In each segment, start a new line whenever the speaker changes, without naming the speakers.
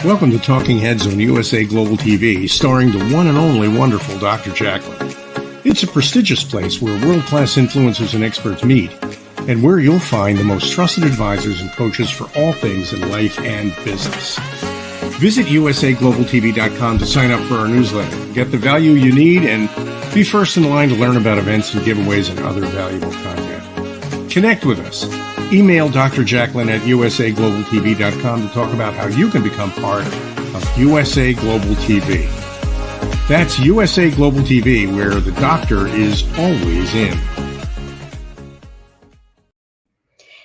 Welcome to Talking Heads on USA Global TV, starring the one and only wonderful Dr. Jacqueline. It's a prestigious place where world-class influencers and experts meet, and where you'll find the most trusted advisors and coaches for all things in life and business. Visit usaglobaltv.com to sign up for our newsletter, get the value you need, and be first in line to learn about events and giveaways and other valuable content. Connect with us. Email Dr. Jacqueline at usaglobaltv.com to talk about how you can become part of USA Global TV. That's USA Global TV, where the doctor is always in.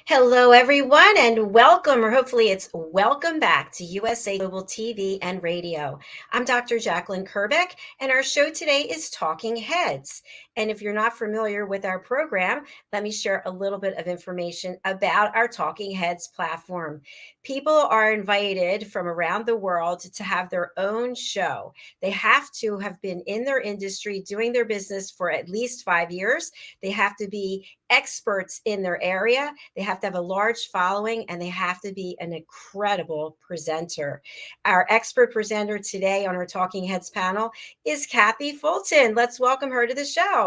Hello, everyone, and welcome, or hopefully it's welcome back to USA Global TV and Radio. I'm Dr. Jacqueline Kerbeck, and our show today is Talking Heads. And if you're not familiar with our program, let me share a little bit of information about our Talking Heads platform. People are invited from around the world to have their own show. They have to have been in their industry doing their business for at least 5 years. They have to be experts in their area. They have to have a large following, and they have to be an incredible presenter. Our expert presenter today on our Talking Heads panel is Cathy Fulton. Let's welcome her to the show.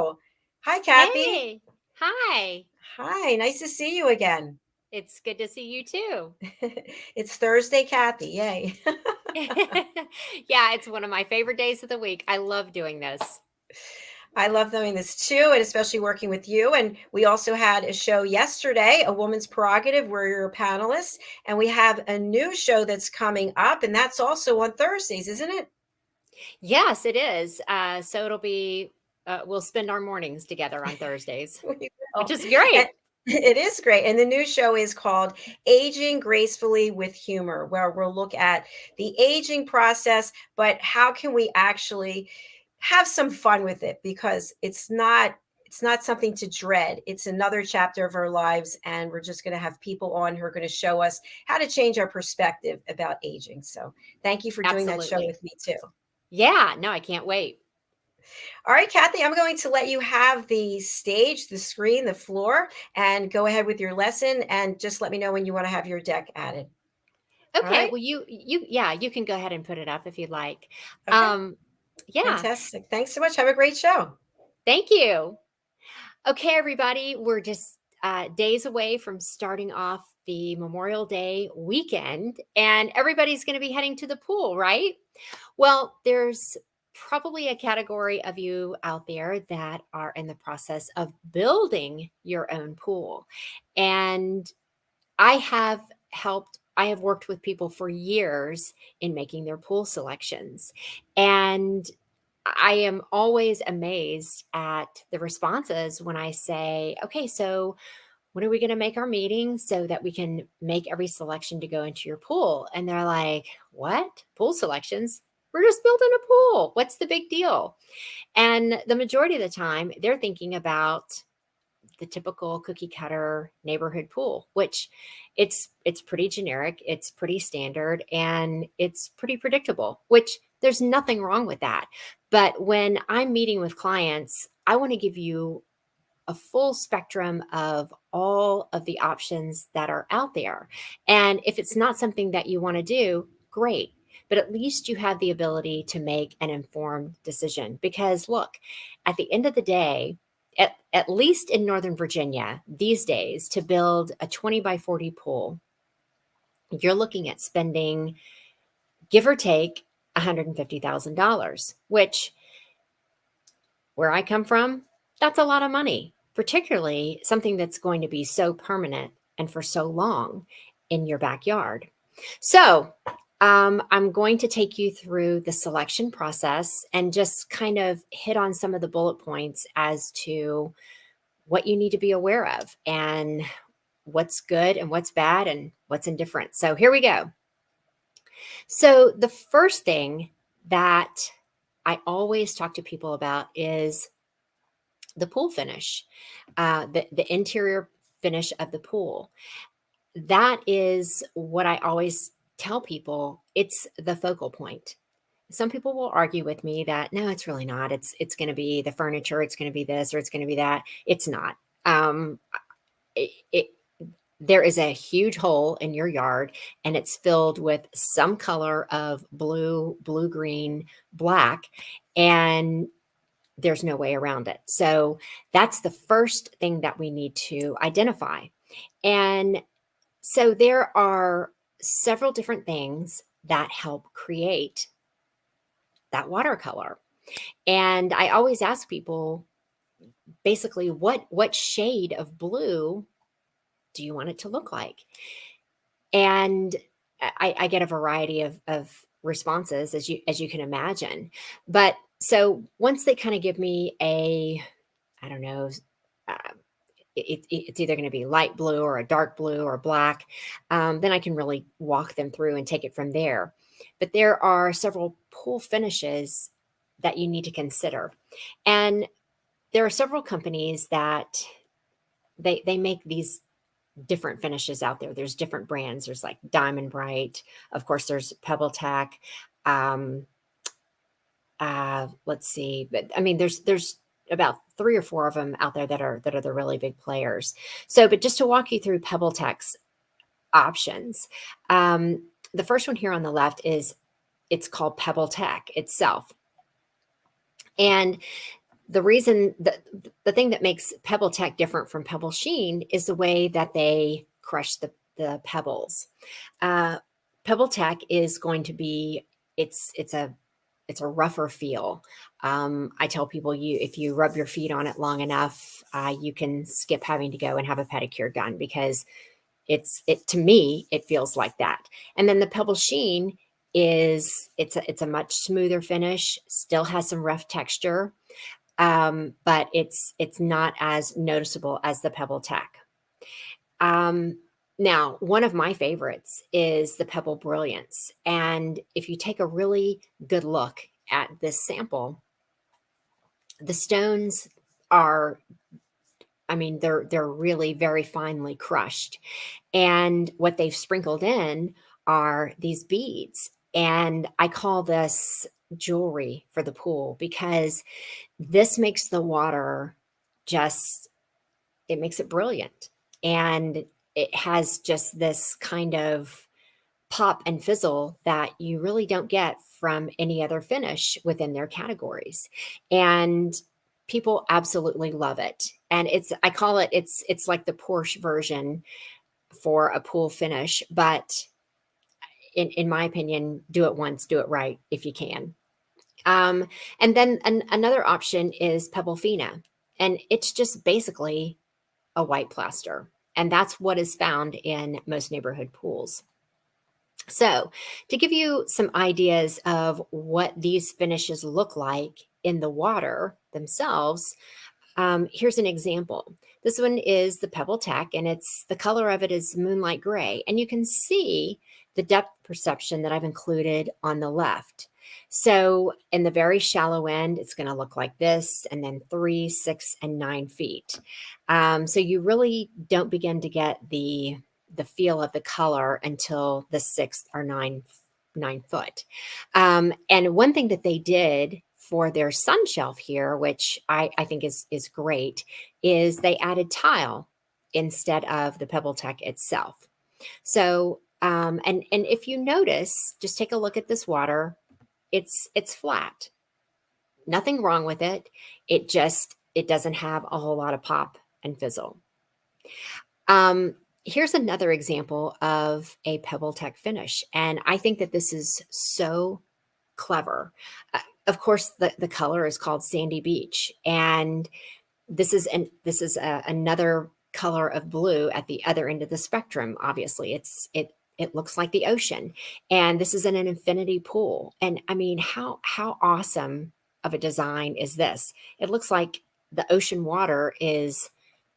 Hi, Cathy.
Hey, hi.
Hi, nice to see you again.
It's good to see you too.
It's Thursday, Cathy. Yay.
Yeah, it's one of my favorite days of the week. I love doing this.
I love doing this too, and especially working with you. And we also had a show yesterday, A Woman's Prerogative, where you're a panelist. And we have a new show that's coming up, and that's also on Thursdays, isn't it?
Yes, it is. So it'll be, we'll spend our mornings together on Thursdays, which is great.
It is great. And the new show is called Aging Gracefully with Humor, where we'll look at the aging process, but how can we actually have some fun with it, because it's not something to dread. It's another chapter of our lives, and we're just going to have people on who are going to show us how to change our perspective about aging. So thank you for doing that show with me too.
Yeah, no, I can't wait.
All right, Cathy, I'm going to let you have the stage, the screen, the floor, and go ahead with your lesson, and just let me know when you want to have your deck added.
Okay. Right? Well, you can go ahead and put it up if you'd like.
Okay.
Yeah.
Fantastic. Thanks so much. Have a great show.
Thank you. Okay, everybody, we're just days away from starting off the Memorial Day weekend, and everybody's going to be heading to the pool, right? Well, there's probably a category of you out there that are in the process of building your own pool. And I have worked with people for years in making their pool selections. And I am always amazed at the responses when I say, okay, so when are we going to make our meeting so that we can make every selection to go into your pool? And they're like, what? Pool selections? We're just building a pool. What's the big deal? And the majority of the time, they're thinking about the typical cookie cutter neighborhood pool, which it's pretty generic, it's pretty standard, and it's pretty predictable, which there's nothing wrong with that. But when I'm meeting with clients, I want to give you a full spectrum of all of the options that are out there. And if it's not something that you want to do, great. But at least you have the ability to make an informed decision. Because look, at the end of the day, at least in Northern Virginia these days, to build a 20 by 40 pool, you're looking at spending, give or take, $150,000, which, where I come from, that's a lot of money, particularly something that's going to be so permanent and for so long in your backyard. So I'm going to take you through the selection process and just kind of hit on some of the bullet points as to what you need to be aware of and what's good and what's bad and what's indifferent. So here we go. So the first thing that I always talk to people about is the pool finish, the interior finish of the pool. That is what I always tell people. It's the focal point. Some people will argue with me that, no, it's really not. It's going to be the furniture. It's going to be this, or it's going to be that. It's not. there is a huge hole in your yard and it's filled with some color of blue, green, black, and there's no way around it. So that's the first thing that we need to identify. And so there are several different things that help create that watercolor. And I always ask people, basically, what shade of blue do you want it to look like? And I get a variety of responses, as you can imagine. But so once they kind of give me a, I don't know, uh, it's either going to be light blue or a dark blue or black, then I can really walk them through and take it from there. But there are several pool finishes that you need to consider. And there are several companies that they make these different finishes out there. There's different brands. There's like Diamond Bright. Of course, there's Pebble Tech. Let's see. But I mean, there's about 3 or 4 of them out there that are the really big players. So, but just to walk you through Pebble Tech's options, the first one here on the left it's called Pebble Tech itself. And the reason that the thing that makes Pebble Tech different from Pebble Sheen is the way that they crush the pebbles. Pebble Tech is going to be, it's a rougher feel. I tell people, if you rub your feet on it long enough, you can skip having to go and have a pedicure done, because to me, it feels like that. And then the Pebble Sheen it's a much smoother finish, still has some rough texture, but it's not as noticeable as the Pebble Tech. Now, one of my favorites is the Pebble Brilliance. And if you take a really good look at this sample, the stones are, I mean, they're really very finely crushed. And what they've sprinkled in are these beads. And I call this jewelry for the pool, because this makes the water it makes it brilliant. And it has just this kind of pop and fizzle that you really don't get from any other finish within their categories. And people absolutely love it. And I call it, it's like the Porsche version for a pool finish, but in my opinion, do it once, do it right if you can. And then another option is Pebblefina, and it's just basically a white plaster. And that's what is found in most neighborhood pools. So to give you some ideas of what these finishes look like in the water themselves, here's an example. This one is the Pebble Tech, and the color of it is moonlight gray. And you can see the depth perception that I've included on the left. So in the very shallow end, it's going to look like this, and then 3, 6, and 9 feet. So you really don't begin to get the feel of the color until the 6th or 9 foot. And one thing that they did for their sun shelf here, which I think is great, is they added tile instead of the Pebble Tech itself. So, and if you notice, just take a look at this water. It's flat. Nothing wrong with it. It doesn't have a whole lot of pop and fizzle. Here's another example of a Pebble Tech finish. And I think that this is so clever. Of course, the color is called Sandy Beach. And this is another color of blue at the other end of the spectrum. Obviously, it looks like the ocean. And this is in an infinity pool. And I mean, how awesome of a design is this? It looks like the ocean water is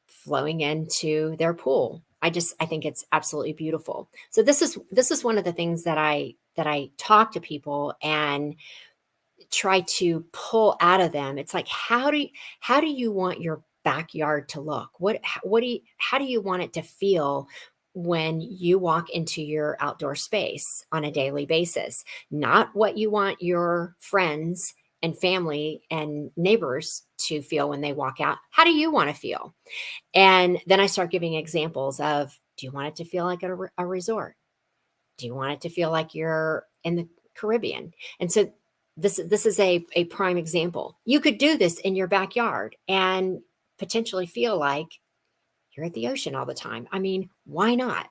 flowing into their pool. I think it's absolutely beautiful. So this is one of the things that I talk to people and try to pull out of them. It's like, how do you want your backyard to look? How do you want it to feel when you walk into your outdoor space on a daily basis? Not what you want your friends and family and neighbors to feel when they walk out. How do you want to feel? And then I start giving examples of Do you want it to feel like a resort? Do you want it to feel like you're in the Caribbean? And so this is a prime example. You could do this in your backyard and potentially feel like you're at the ocean all the time. I mean, why not?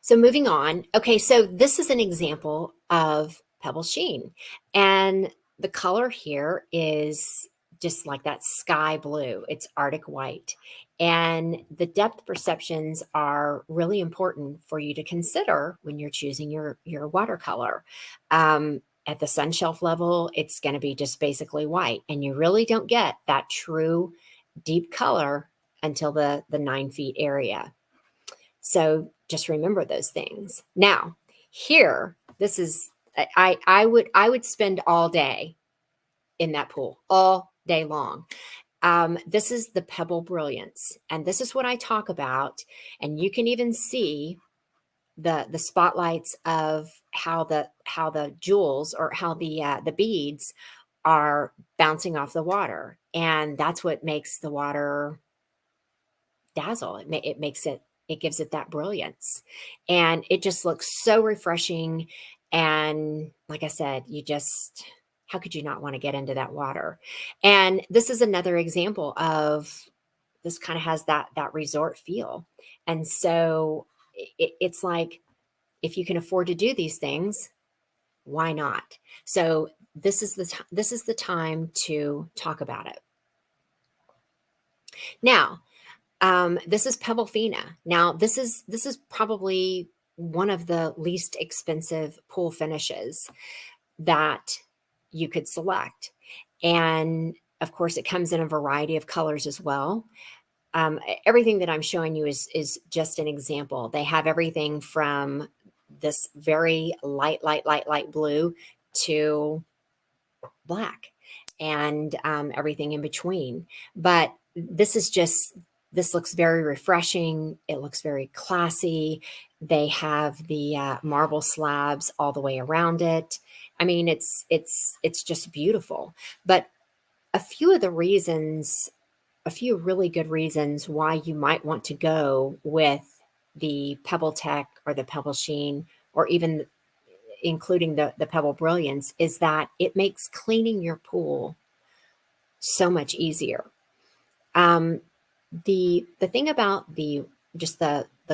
So moving on. Okay, so this is an example of pebble sheen. And the color here is just like that sky blue. It's Arctic white. And the depth perceptions are really important for you to consider when you're choosing your watercolor. At the sun shelf level, it's going to be just basically white. And you really don't get that true deep color until the 9 feet area. So just remember those things. Now, here, this is I would spend all day in that pool, all day long. This is the Pebble Brilliance, and this is what I talk about. And you can even see the spotlights of how the jewels or how the beads are bouncing off the water, and that's what makes the water dazzle. It makes it gives it that brilliance, and it just looks so refreshing. And like I said, how could you not want to get into that water? And this is another example of this kind of has that resort feel. And so it's like, if you can afford to do these things, why not? So this is the time to talk about it. Now, this is Pebblefina. Now, this is probably one of the least expensive pool finishes that you could select. And of course, it comes in a variety of colors as well. Everything that I'm showing you is just an example. They have everything from this very light blue to black, and everything in between. But this looks very refreshing. It looks very classy. They have the marble slabs all the way around it. I mean, it's just beautiful. But a few really good reasons why you might want to go with the Pebble Tech or the Pebble Sheen, or even including the Pebble Brilliance, is that it makes cleaning your pool so much easier. The thing about the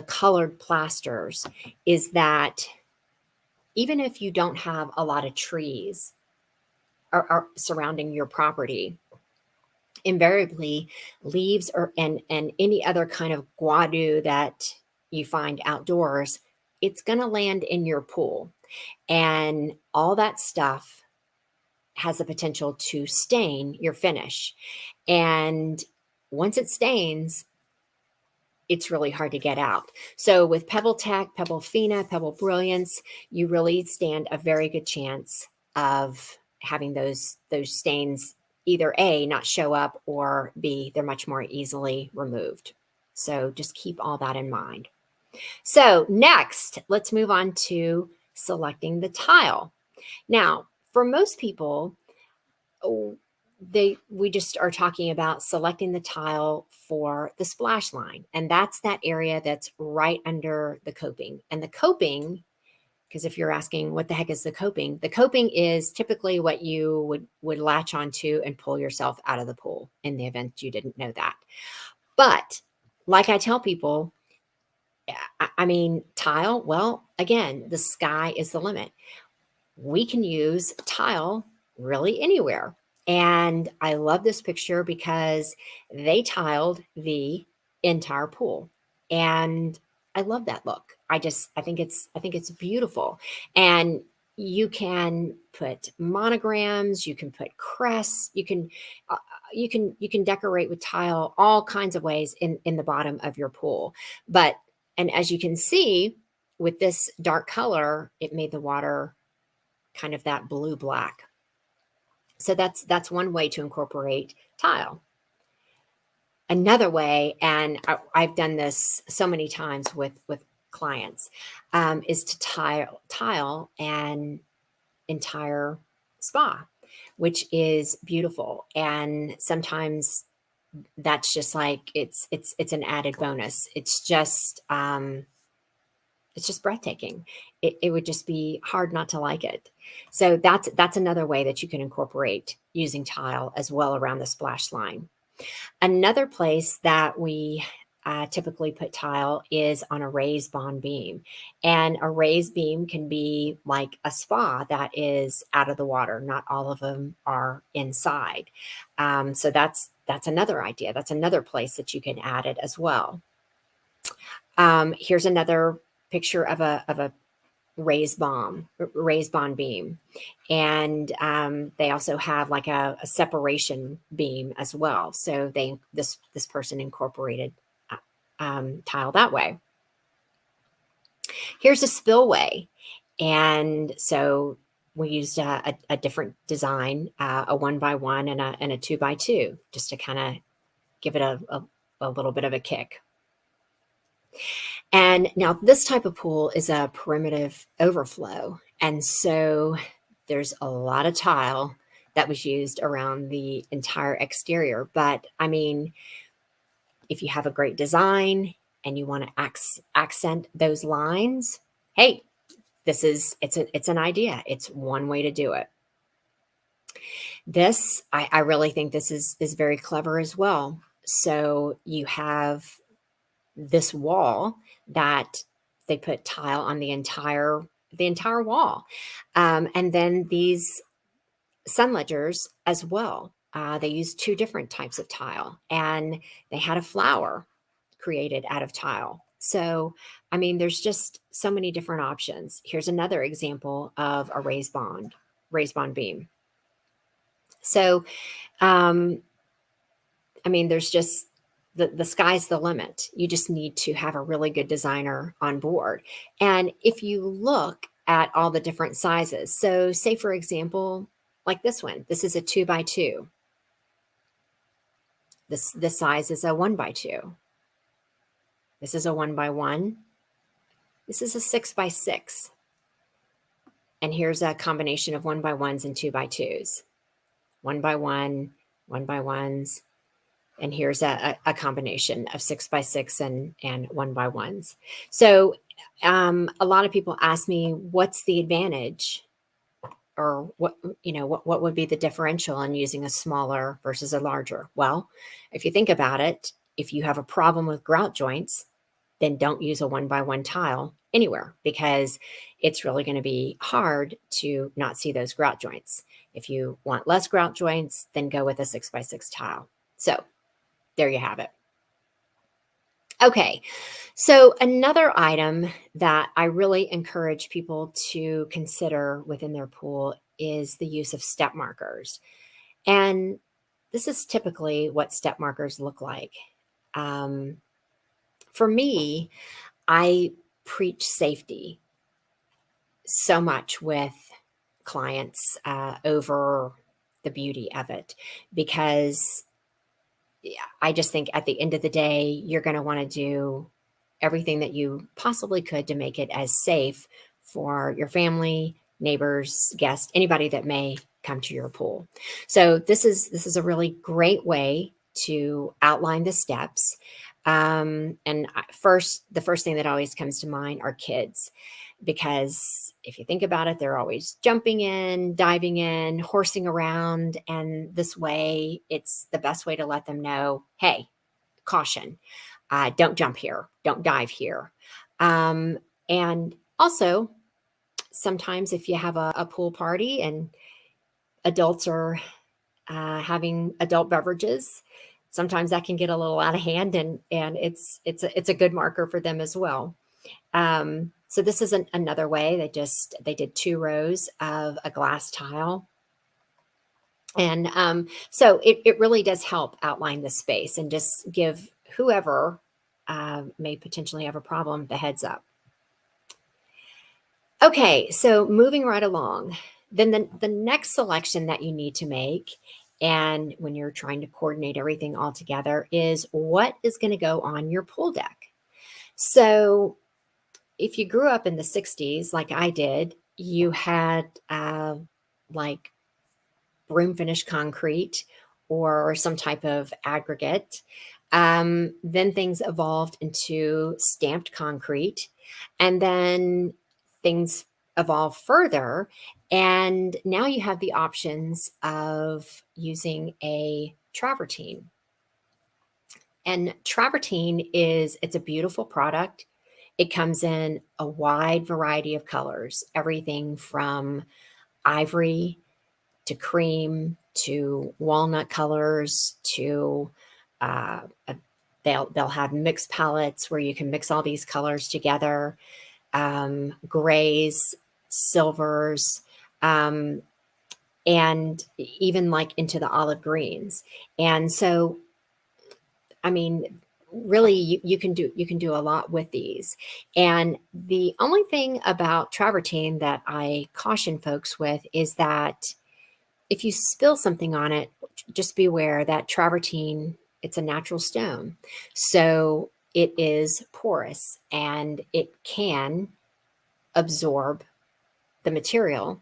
colored plasters is that even if you don't have a lot of trees are surrounding your property, invariably leaves and any other kind of guadu that you find outdoors, it's going to land in your pool. And all that stuff has the potential to stain your finish. And once it stains, it's really hard to get out. So with Pebble Tech, Pebblefina, Pebble Brilliance, you really stand a very good chance of having those stains either A, not show up, or B, they're much more easily removed. So just keep all that in mind. So next, let's move on to selecting the tile. Now, for most people, we just are talking about selecting the tile for the splash line. And that's that area that's right under the coping. And the coping, because if you're asking what the heck is the coping is typically what you would latch onto and pull yourself out of the pool in the event you didn't know that. But like I tell people, I mean, tile, well, again, the sky is the limit. We can use tile really anywhere. And I love this picture because they tiled the entire pool. And I love that look. I think it's beautiful. And you can put monograms, you can put crests, you can decorate with tile all kinds of ways in the bottom of your pool. And as you can see, with this dark color, it made the water kind of that blue black. So that's one way to incorporate tile. Another way, and I've done this so many times with clients, is to tile an entire spa, which is beautiful. And sometimes that's just like, it's an added bonus. It's just breathtaking. It would just be hard not to like it. So that's another way that you can incorporate using tile as well around the splash line. Another place that we typically put tile is on a raised bond beam. And a raised beam can be like a spa that is out of the water. Not all of them are inside. So that's another idea. That's another place that you can add it as well. Here's another picture of a raised bond beam. And they also have like a separation beam as well. So this person incorporated tile that way. Here's a spillway. And so we used a different design, a 1x1 and a 2x2, just to kind of give it a little bit of a kick. And now this type of pool is a primitive overflow. And so there's a lot of tile that was used around the entire exterior. But I mean, if you have a great design and you want to accent those lines, hey, it's an idea. It's one way to do it. This, I really think this is very clever as well. So you have this wall that they put tile on the entire wall. And then these sun ledgers as well. They used two different types of tile, and they had a flower created out of tile. So, I mean, there's just so many different options. Here's another example of a raised bond beam. So, I mean, there's just, the sky's the limit. You just need to have a really good designer on board. And if you look at all the different sizes, so say, for example, like this one, this is a 2x2. This size is a 1x2. This is a 1x1. This is a 6x6. And here's a combination of 1x1s and 2x2s. 1x1, 1x1s. And here's a combination of 6x6 and 1x1s. So a lot of people ask me, what's the advantage, or what would be the differential in using a smaller versus a larger? Well, if you think about it, if you have a problem with grout joints, then don't use a 1x1 tile anywhere, because it's really going to be hard to not see those grout joints. If you want less grout joints, then go with a 6x6 tile. So there you have it. Okay, so another item that I really encourage people to consider within their pool is the use of step markers. And this is typically what step markers look like. For me, I preach safety so much with clients over the beauty of it, because I just think at the end of the day, you're going to want to do everything that you possibly could to make it as safe for your family, neighbors, guests, anybody that may come to your pool. So this is a really great way to outline the steps. And the first thing that always comes to mind are kids, because if you think about it, they're always jumping in, diving in, horsing around. And this way, it's the best way to let them know, hey, caution, don't jump here, don't dive here. And also, sometimes if you have a pool party and adults are having adult beverages, sometimes that can get a little out of hand, and it's a good marker for them as well. So this is another way. They did 2 rows of a glass tile. And so it really does help outline the space and just give whoever may potentially have a problem the heads up. Okay, so moving right along, then the next selection that you need to make, and when you're trying to coordinate everything all together, is what is going to go on your pool deck. So if you grew up in the 60s, like I did, you had like room finish concrete or some type of aggregate. Then things evolved into stamped concrete, and then things evolved further. And now you have the options of using a travertine. And travertine it's a beautiful product. It comes in a wide variety of colors, everything from ivory to cream to walnut colors to uh, they'll have mixed palettes where you can mix all these colors together, grays, silvers, and even like into the olive greens. And so, I mean, really you can do a lot with these. And the only thing about travertine that I caution folks with is that if you spill something on it, just beware that travertine, it's a natural stone. So it is porous and it can absorb the material.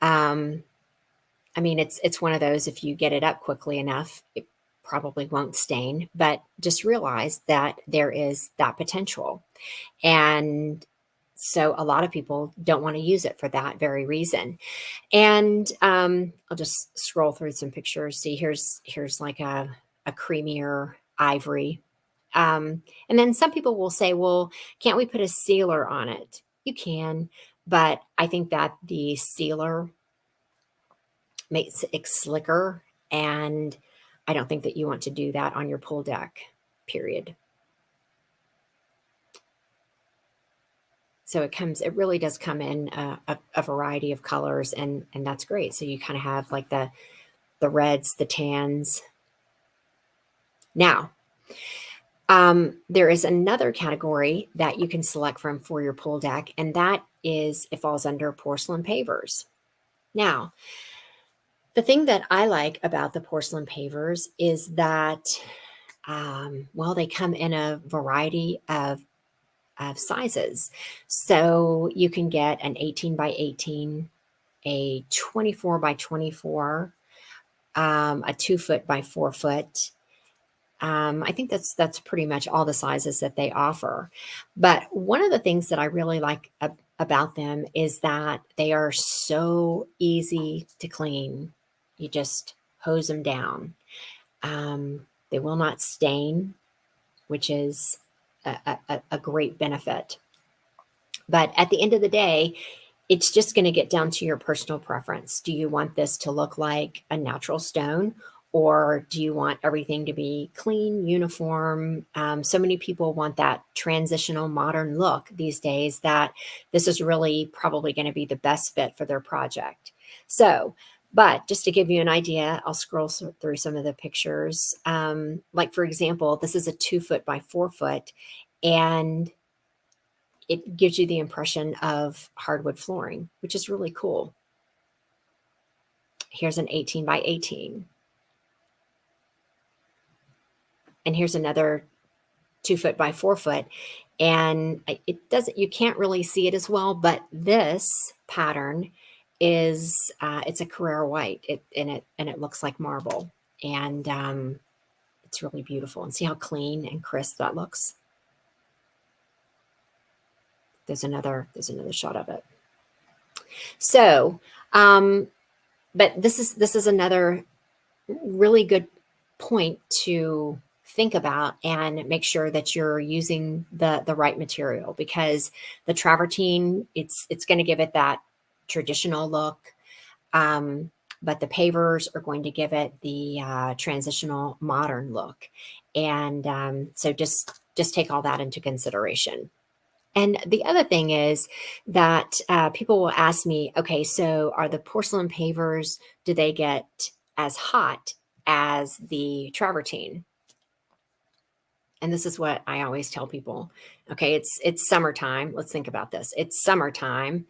I mean, it's one of those, if you get it up quickly enough, it probably won't stain, but just realize that there is that potential. And so a lot of people don't want to use it for that very reason. And I'll just scroll through some pictures. See, here's like a creamier ivory. And then some people will say, well, can't we put a sealer on it? You can, but I think that the sealer makes it slicker, and I don't think that you want to do that on your pool deck, period. So it really does come in a variety of colors, and that's great. So you kind of have like the reds, the tans. Now, there is another category that you can select from for your pool deck, and it falls under porcelain pavers. Now, the thing that I like about the porcelain pavers is that, they come in a variety of sizes. So you can get an 18 by 18, a 24 by 24, a 2 foot by 4 foot. I think that's pretty much all the sizes that they offer. But one of the things that I really like about them is that they are so easy to clean. You just hose them down. They will not stain, which is a great benefit. But at the end of the day, it's just going to get down to your personal preference. Do you want this to look like a natural stone, or do you want everything to be clean, uniform? So many people want that transitional modern look these days that this is really probably going to be the best fit for their project. So, but just to give you an idea, I'll scroll through some of the pictures. Like, for example, this is a 2 foot by 4 foot, and it gives you the impression of hardwood flooring, which is really cool. Here's an 18 by 18. And here's another 2 foot by 4 foot. And you can't really see it as well, but this pattern is, it's a Carrara white, and it looks like marble. And it's really beautiful. And see how clean and crisp that looks? There's another shot of it. So, but this is another really good point to think about and make sure that you're using the right material, because the travertine, it's going to give it that traditional look. But the pavers are going to give it the transitional modern look. And so just take all that into consideration. And the other thing is that people will ask me, okay, so are the porcelain pavers, do they get as hot as the travertine? And this is what I always tell people. Okay, it's summertime. Let's think about this. It's summertime.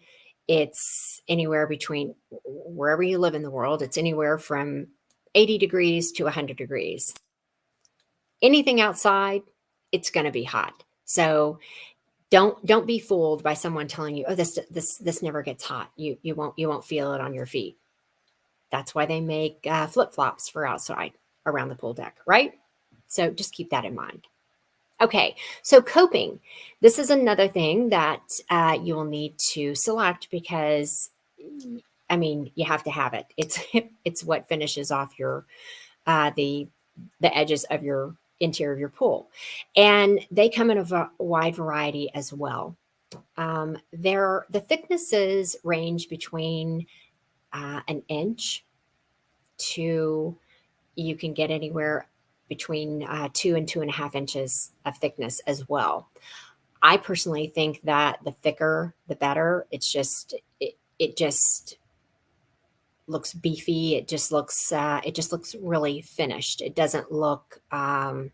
It's anywhere between, wherever you live in the world, it's anywhere from 80 degrees to 100 degrees. Anything outside, it's going to be hot. So don't be fooled by someone telling you, oh, this never gets hot. You won't feel it on your feet. That's why they make flip-flops for outside around the pool deck, right? So just keep that in mind. Okay, so coping. This is another thing that you will need to select because, I mean, you have to have it. It's what finishes off your the edges of your interior of your pool, and they come in a wide variety as well. The thicknesses range between an inch to, you can get anywhere between 2 and 2.5 inches of thickness as well. I personally think that the thicker, the better. It just looks beefy. It just looks really finished. It doesn't look, I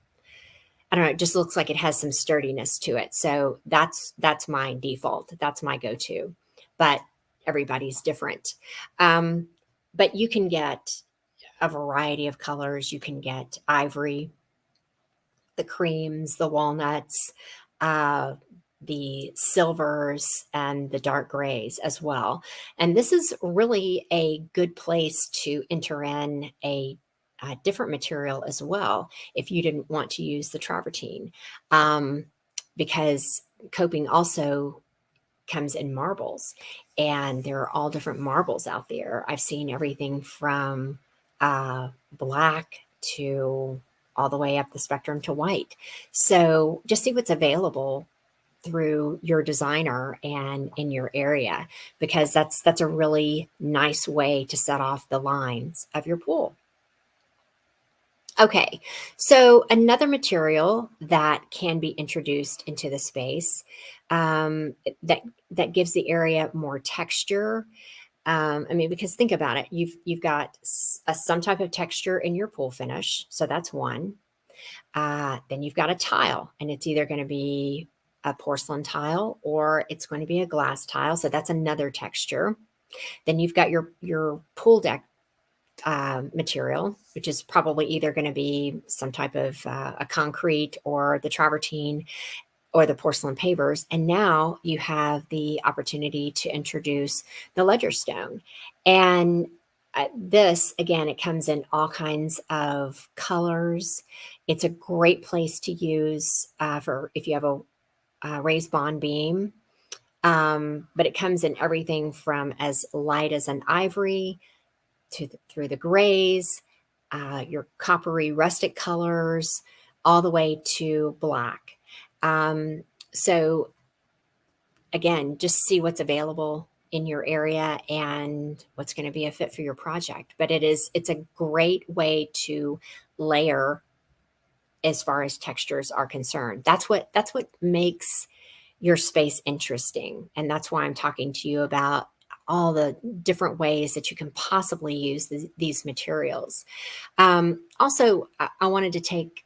don't know, it just looks like it has some sturdiness to it. So that's my default. That's my go-to. But everybody's different. But you can get a variety of colors. You can get ivory, the creams, the walnuts, the silvers, and the dark grays as well. And this is really a good place to enter in a different material as well if you didn't want to use the travertine, because coping also comes in marbles, and there are all different marbles out there. I've seen everything from black to all the way up the spectrum to white. So just see what's available through your designer and in your area, because that's a really nice way to set off the lines of your pool. Okay, so another material that can be introduced into the space, that gives the area more texture. I mean, because think about it, you've got some type of texture in your pool finish, so that's one. Then you've got a tile, and it's either going to be a porcelain tile or it's going to be a glass tile, so that's another texture. Then you've got your pool deck material, which is probably either going to be some type of a concrete or the travertine or the porcelain pavers. And now you have the opportunity to introduce the ledger stone. And this, again, it comes in all kinds of colors. It's a great place to use for if you have a raised bond beam. But it comes in everything from as light as an ivory through the grays, your coppery rustic colors, all the way to black. So again, just see what's available in your area and what's going to be a fit for your project. But it's a great way to layer as far as textures are concerned. That's what makes your space interesting. And that's why I'm talking to you about all the different ways that you can possibly use these materials. Also, I wanted to take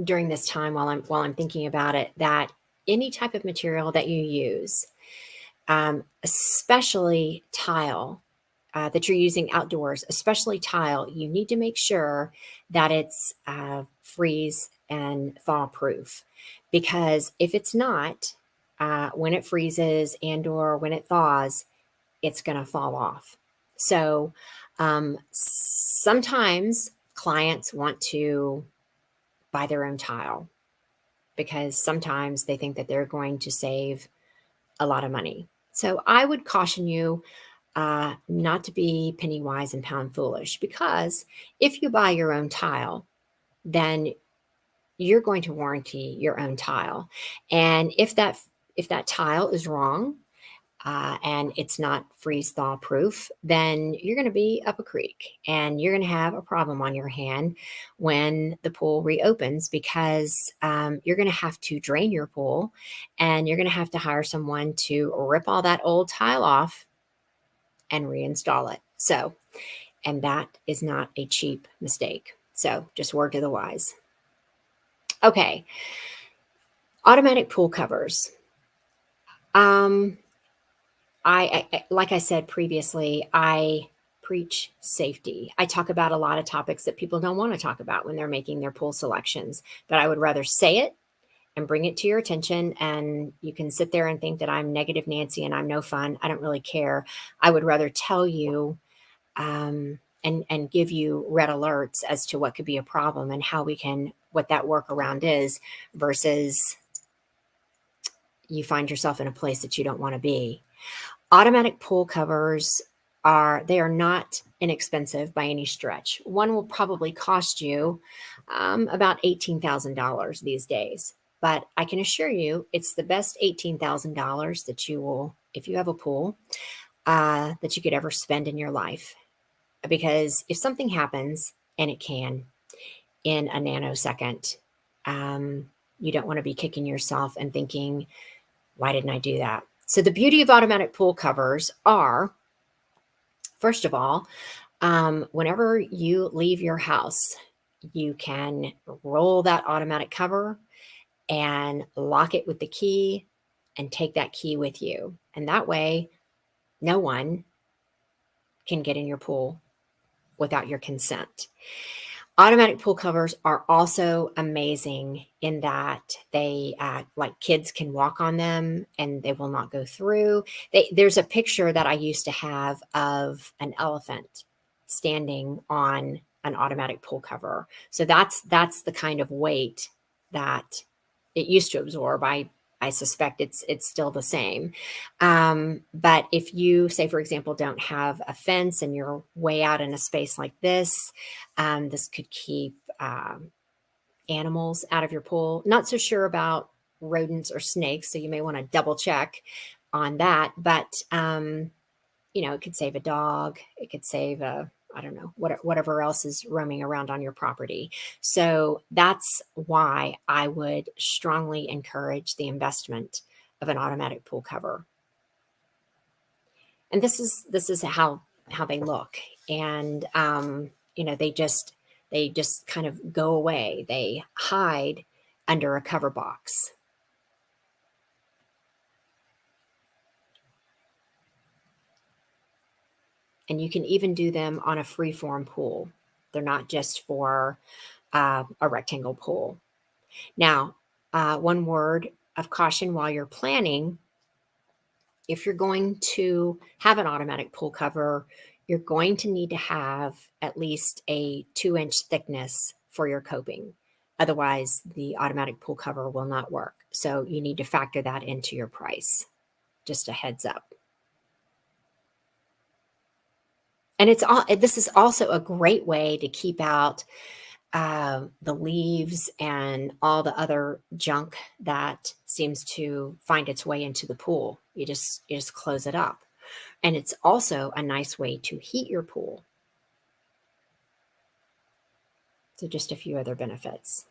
during this time while I'm thinking about it, that any type of material that you use, especially tile that you're using outdoors, especially tile, you need to make sure that it's freeze and thaw proof, because if it's not, when it freezes and or when it thaws, it's going to fall off. So sometimes clients want to buy their own tile because sometimes they think that they're going to save a lot of money. So I would caution you not to be penny wise and pound foolish, because if you buy your own tile, then you're going to warranty your own tile. And if that tile is wrong and it's not freeze thaw proof, then you're going to be up a creek and you're going to have a problem on your hand when the pool reopens, because you're going to have to drain your pool and you're going to have to hire someone to rip all that old tile off and reinstall it. So, and that is not a cheap mistake. So just word to the wise. Okay. Automatic pool covers. I like I said previously, I preach safety. I talk about a lot of topics that people don't want to talk about when they're making their pool selections, but I would rather say it and bring it to your attention. And you can sit there and think that I'm negative Nancy and I'm no fun. I don't really care. I would rather tell you and give you red alerts as to what could be a problem and how we can, what that workaround is, versus you find yourself in a place that you don't want to be. Automatic pool covers they are not inexpensive by any stretch. One will probably cost you about $18,000 these days. But I can assure you it's the best $18,000 that you will, if you have a pool, that you could ever spend in your life. Because if something happens, and it can in a nanosecond, you don't want to be kicking yourself and thinking, why didn't I do that? So the beauty of automatic pool covers are, first of all, whenever you leave your house, you can roll that automatic cover and lock it with the key and take that key with you. And that way, no one can get in your pool without your consent. Automatic pool covers are also amazing in that they, like kids can walk on them and they will not go through. There's a picture that I used to have of an elephant standing on an automatic pool cover. So that's the kind of weight that it used to absorb. I suspect it's still the same. But if you, say, for example, don't have a fence and you're way out in a space like this, this could keep animals out of your pool. Not so sure about rodents or snakes, so you may want to double check on that. But, it could save a dog. It could save I don't know, whatever else is roaming around on your property. So that's why I would strongly encourage the investment of an automatic pool cover. And this is how they look. And, they just kind of go away. They hide under a cover box. And you can even do them on a freeform pool. They're not just for a rectangle pool. Now, one word of caution while you're planning: if you're going to have an automatic pool cover, you're going to need to have at least a 2-inch thickness for your coping. Otherwise, the automatic pool cover will not work. So you need to factor that into your price. Just a heads up. And this is also a great way to keep out the leaves and all the other junk that seems to find its way into the pool. You just close it up. And it's also a nice way to heat your pool. So just a few other benefits.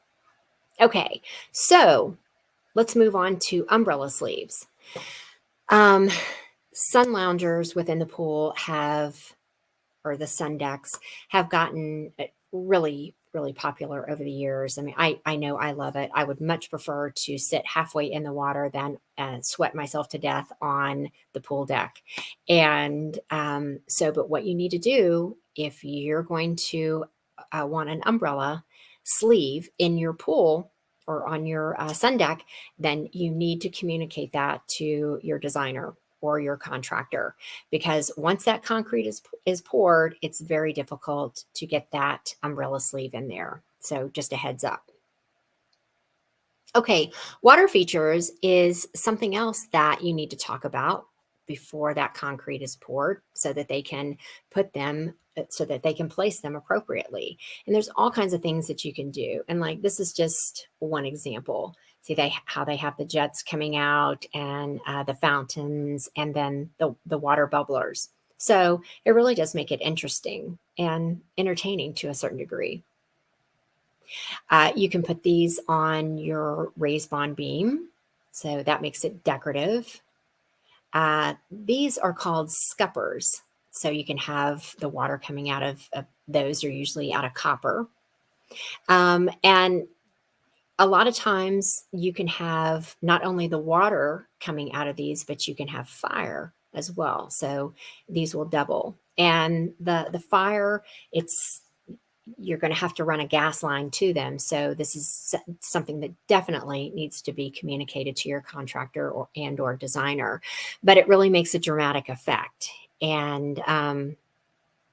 Okay, so let's move on to umbrella sleeves. Sun loungers within the pool or the sun decks have gotten really, really popular over the years. I mean, I know I love it. I would much prefer to sit halfway in the water than sweat myself to death on the pool deck. And but what you need to do if you're going to want an umbrella sleeve in your pool or on your sun deck, then you need to communicate that to your designer or your contractor, because once that concrete is poured, it's very difficult to get that umbrella sleeve in there. So just a heads up. Okay, water features is something else that you need to talk about before that concrete is poured so that they can place them appropriately. And there's all kinds of things that you can do. And like, this is just one example. See how they have the jets coming out and the fountains and then the water bubblers. So it really does make it interesting and entertaining to a certain degree. You can put these on your raised bond beam. So that makes it decorative. These are called Scuppers. So you can have the water coming out of those are usually out of copper. And a lot of times you can have not only the water coming out of these, but you can have fire as well. So these will double. And the fire, it's you're going to have to run a gas line to them. So this is something that definitely needs to be communicated to your contractor or designer, but it really makes a dramatic effect. And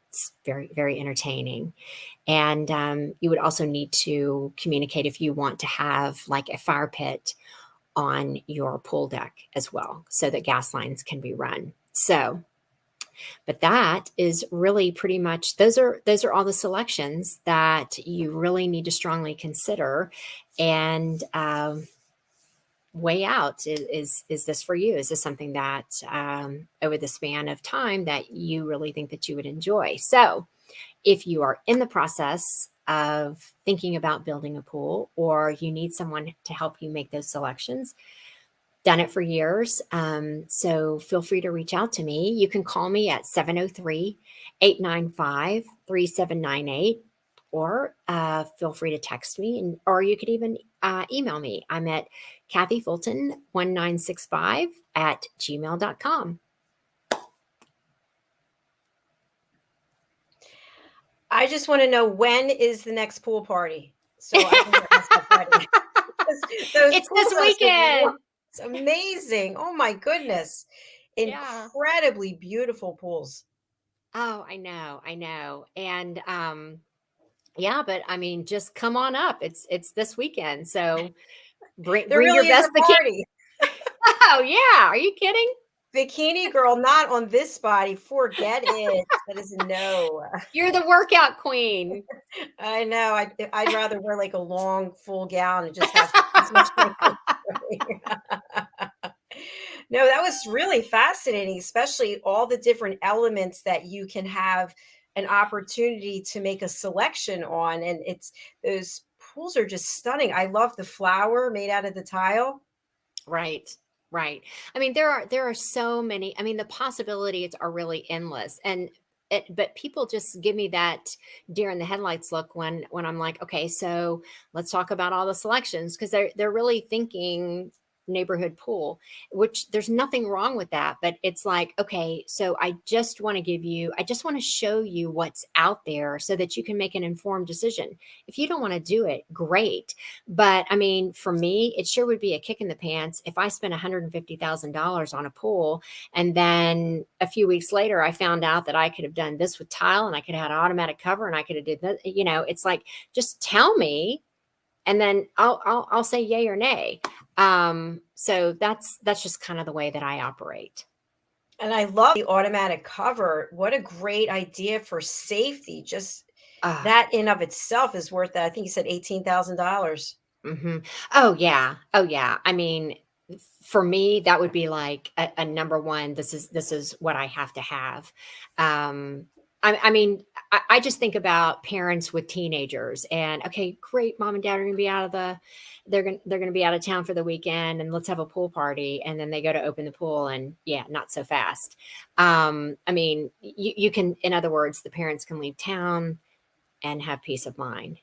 it's very, very entertaining. And you would also need to communicate if you want to have like a fire pit on your pool deck as well, so that gas lines can be run. So, but that is really pretty much, those are all the selections that you really need to strongly consider and weigh out. Is this for you? Is this something that over the span of time that you really think that you would enjoy? So if you are in the process of thinking about building a pool, or you need someone to help you make those selections, done it for years. So feel free to reach out to me. You can call me at 703-895-3798, or feel free to text me, or you could even email me. I'm at Cathy Fulton 1965 at gmail.com.
I just want to know, when is the next pool party, so I can get myself ready.
It's this weekend.
It's amazing. Oh my goodness. Incredibly beautiful pools.
Oh, I know. And yeah, but I mean, just come on up. It's this weekend. So bring
really
your best
party.
Oh yeah. Are you kidding?
Bikini girl, not on this body. Forget it. That is a no.
You're the workout queen.
I know. I'd rather wear like a long full gown and just have as much makeup. No, that was really fascinating, especially all the different elements that you can have an opportunity to make a selection on. And those pools are just stunning. I love the flower made out of the tile.
Right. I mean, there are so many. I mean, the possibilities are really endless. But people just give me that deer in the headlights look when I'm like, okay, so let's talk about all the selections, because they're really thinking neighborhood pool, which there's nothing wrong with that. But it's like, okay, so I just want to show you what's out there so that you can make an informed decision. If you don't want to do it, great. But I mean, for me, it sure would be a kick in the pants if I spent $150,000 on a pool, and then a few weeks later, I found out that I could have done this with tile, and I could have had an automatic cover, and I could have did that. It's like, just tell me, and then I'll say yay or nay. So that's just kind of the way that I operate.
And I love the automatic cover. What a great idea for safety. Just that in of itself is worth that. I think you said $18,000.
Mm-hmm. Oh yeah. I mean, for me, that would be like a number one. This is what I have to have. I mean, I just think about parents with teenagers, and okay, great, mom and dad are going to be they're going to be out of town for the weekend, and let's have a pool party. And then they go to open the pool, and yeah, not so fast. I mean, you can, in other words, the parents can leave town and have peace of mind,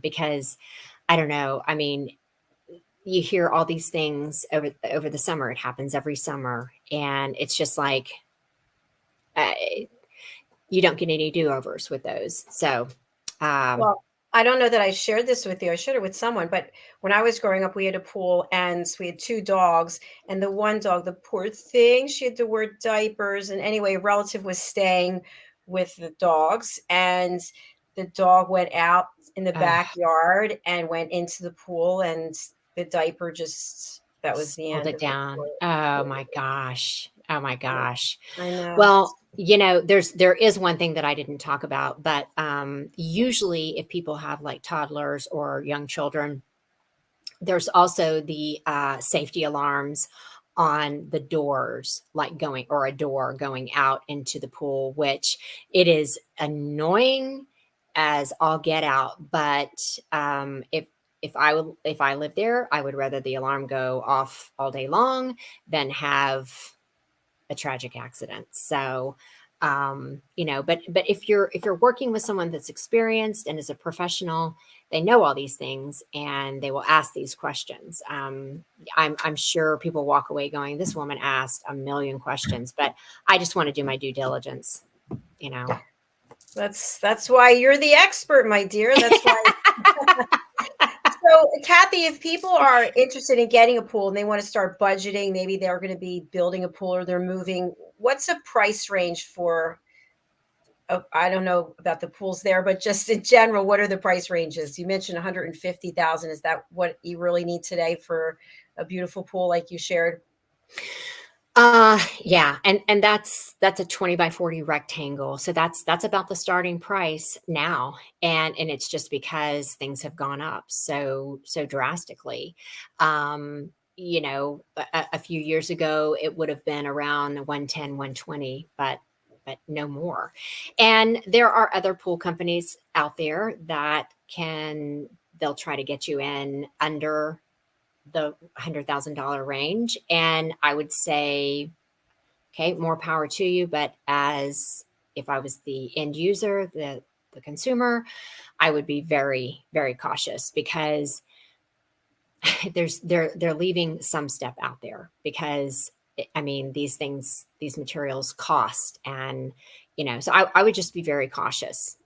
because I don't know. I mean, you hear all these things over the summer. It happens every summer, and it's just like, you don't get any do-overs with those. So,
well, I don't know that I shared this with you. I shared it with someone, but when I was growing up, we had a pool, and we had two dogs, and the one dog, the poor thing, she had to wear diapers. And anyway, a relative was staying with the dogs, and the dog went out in the backyard and went into the pool, and the diaper that was the end.
Hold it down. Oh my gosh. I know. Well, there is one thing that I didn't talk about, but usually if people have like toddlers or young children, there's also the safety alarms on the doors, like a door going out into the pool, which it is annoying as all get out. But if I lived there, I would rather the alarm go off all day long than have a tragic accident. So, but if you're working with someone that's experienced and is a professional, they know all these things and they will ask these questions. I'm sure people walk away going, this woman asked a million questions, but I just want to do my due diligence,
That's why you're the expert, my dear. That's why. So, Cathy, if people are interested in getting a pool and they want to start budgeting, maybe they're going to be building a pool or they're moving, what's a price range for? I don't know about the pools there, but just in general, what are the price ranges? You mentioned 150,000. Is that what you really need today for a beautiful pool like you shared?
Yeah. And that's a 20 by 40 rectangle. So that's about the starting price now. And it's just because things have gone up so drastically. A few years ago, it would have been around 110, 120, but no more. And there are other pool companies out there that they'll try to get you in under the $100,000 range. And I would say, okay, more power to you. But if I was the end user, the consumer, I would be very, very cautious because they're leaving some step out there because I mean, these materials cost, and so I would just be very cautious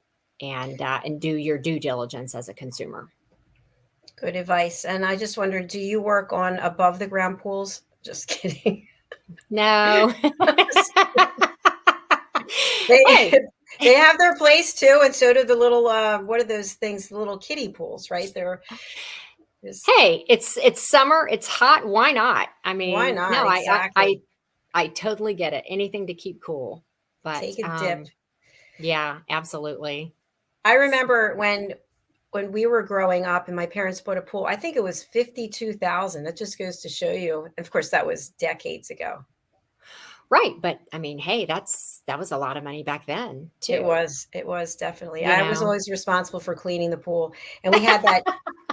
and do your due diligence as a consumer.
Good advice. And I just wondered, do you work on above the ground pools? Just kidding.
No.
They have their place too, and so do the little what are those things? The little kiddie pools, right?
Hey, it's summer, it's hot. Why not? I mean,
why not?
No,
exactly.
I totally get it. Anything to keep cool. But
take a dip.
Yeah, absolutely.
I remember when we were growing up and my parents bought a pool, I think it was 52,000. That just goes to show you. Of course, that was decades ago.
Right. But I mean, hey, that was a lot of money back then too.
It was definitely. I was always responsible for cleaning the pool. And we had that,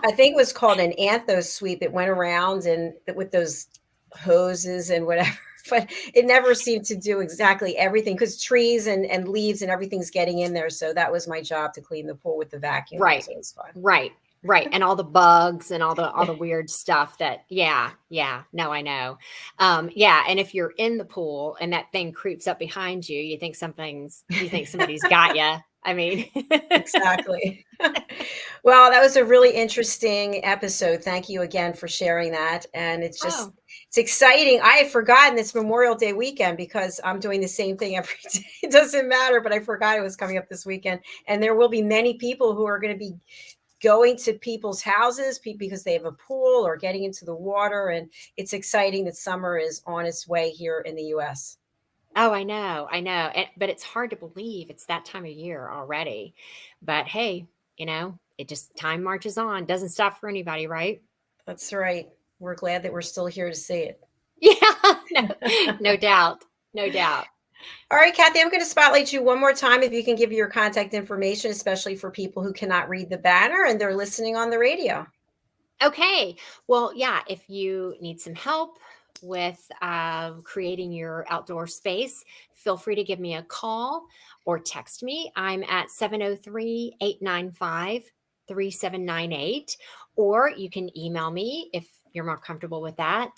I think it was called an anthos sweep. It went around and with those hoses and whatever, but it never seemed to do exactly everything because trees and leaves and everything's getting in there. So that was my job, to clean the pool with the vacuum.
Right.
So it was fun.
Right. And all the bugs and all the weird stuff that, yeah. No, I know. Yeah. And if you're in the pool and that thing creeps up behind you, you think somebody's got you. I mean,
exactly. Well, that was a really interesting episode. Thank you again for sharing that. And it's just, it's exciting. I had forgotten it's Memorial Day weekend because I'm doing the same thing every day. It doesn't matter, but I forgot it was coming up this weekend. And there will be many people who are going to be going to people's houses because they have a pool or getting into the water. And it's exciting that summer is on its way here in the U.S.
Oh, I know. But it's hard to believe it's that time of year already. But hey, it just, time marches on, doesn't stop for anybody, right?
That's right. We're glad that we're still here to see it.
Yeah, no doubt.
All right, Cathy, I'm going to spotlight you one more time. If you can give your contact information, especially for people who cannot read the banner and they're listening on the radio.
Okay. Well, yeah, if you need some help with creating your outdoor space, feel free to give me a call or text me. I'm at 703-895-3798, or you can email me if you're more comfortable with that.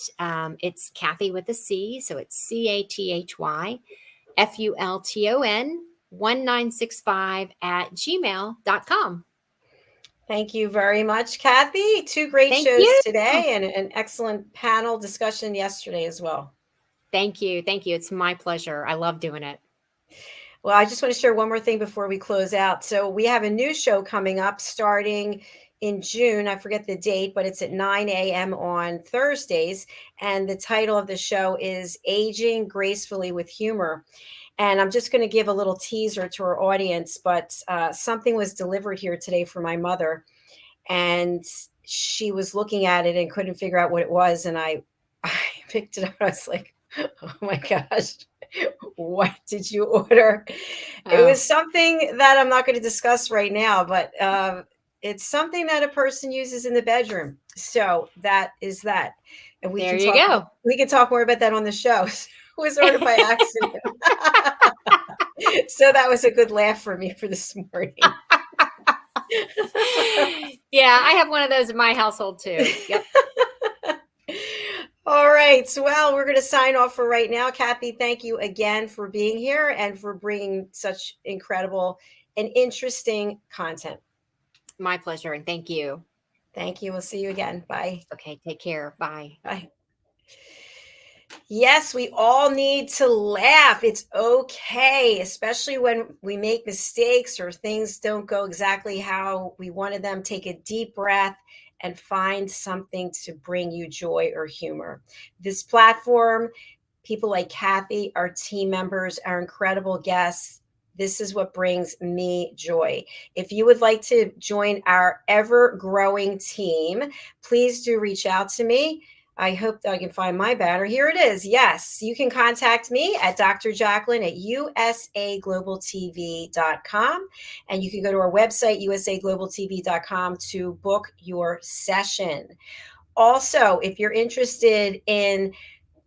It's Cathy with a C. So it's CathyFulton 1965 @gmail.com.
Thank you very much, Cathy. 2 great shows today and an excellent panel discussion yesterday as well.
Thank you. It's my pleasure. I love doing it.
Well, I just want to share one more thing before we close out. So we have a new show coming up starting in June. I forget the date, but it's at 9 a.m. on Thursdays. And the title of the show is Aging Gracefully with Humor. And I'm just going to give a little teaser to our audience, but something was delivered here today for my mother. And she was looking at it and couldn't figure out what it was. And I picked it up. I was like, oh my gosh, what did you order? It was something that I'm not going to discuss right now, but it's something that a person uses in the bedroom. So that is that. And we can talk more about that on the show. It was ordered by accident. So that was a good laugh for me for this morning.
Yeah, I have one of those in my household too. Yep.
All right. Well, we're going to sign off for right now. Cathy, thank you again for being here and for bringing such incredible and interesting content.
My pleasure, and thank you.
Thank you. We'll see you again. Bye.
Okay, take care. Bye.
Bye. Yes, we all need to laugh. It's okay, especially when we make mistakes or things don't go exactly how we wanted them. Take a deep breath and find something to bring you joy or humor. This platform, people like Cathy, our team members, our incredible guests, this is what brings me joy. If you would like to join our ever growing team, please do reach out to me. I hope that I can find my banner. Here it is. Yes, you can contact me at Dr. Jacqueline at usaglobaltv.com. And you can go to our website, usaglobaltv.com, to book your session. Also, if you're interested in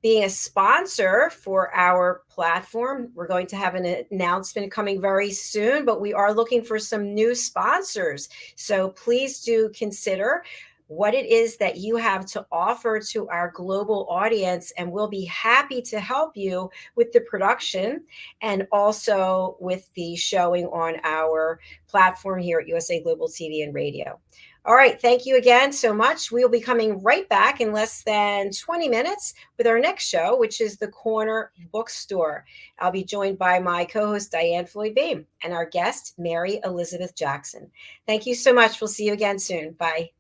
being a sponsor for our platform, we're going to have an announcement coming very soon, but we are looking for some new sponsors. So please do consider what it is that you have to offer to our global audience, and we'll be happy to help you with the production and also with the showing on our platform here at USA Global TV and Radio. All right. Thank you again so much. We'll be coming right back in less than 20 minutes with our next show, which is the Corner Bookstore. I'll be joined by my co-host, Diane Floyd-Beam, and our guest, Mary Elizabeth Jackson. Thank you so much. We'll see you again soon. Bye.